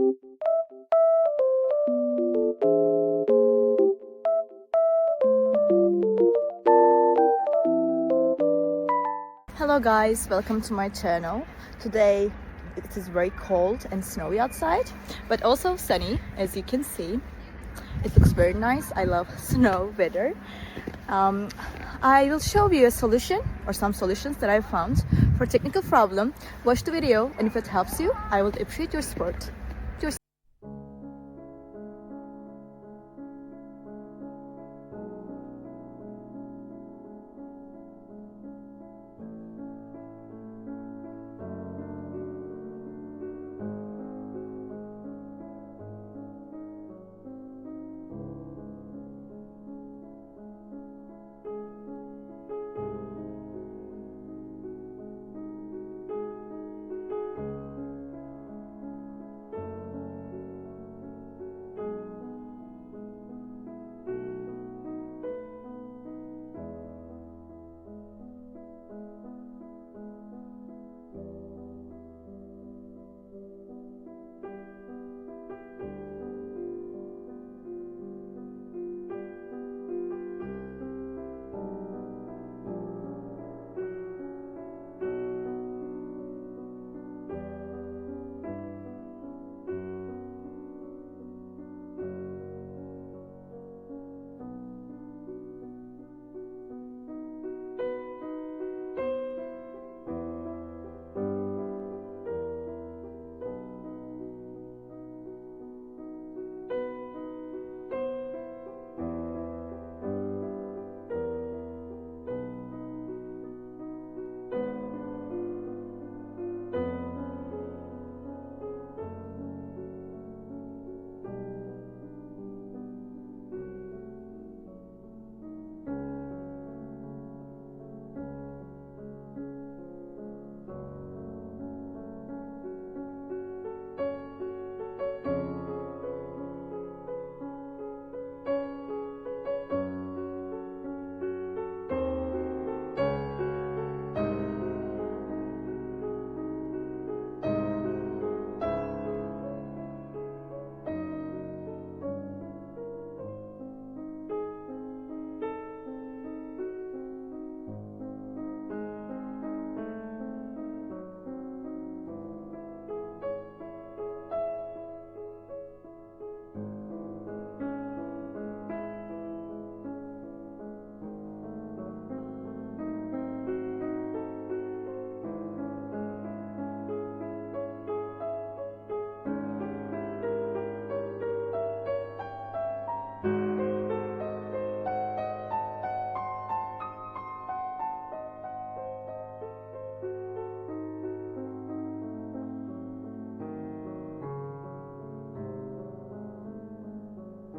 Hello guys, welcome to my channel. Today it is very cold and snowy outside, but also sunny, as you can see. It looks very nice. I love snow weather. I will show you a solution or some solutions that I found for technical problem. Watch the video, and if it helps you, I would appreciate your support.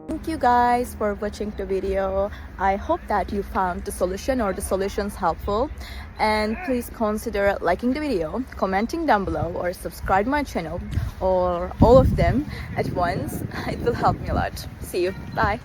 Thank you guys for watching the video. I hope that you found the solution or the solutions helpful, and please consider liking the video, commenting down below, or subscribe my channel, or all of them at once. It will help me a lot. See you. Bye.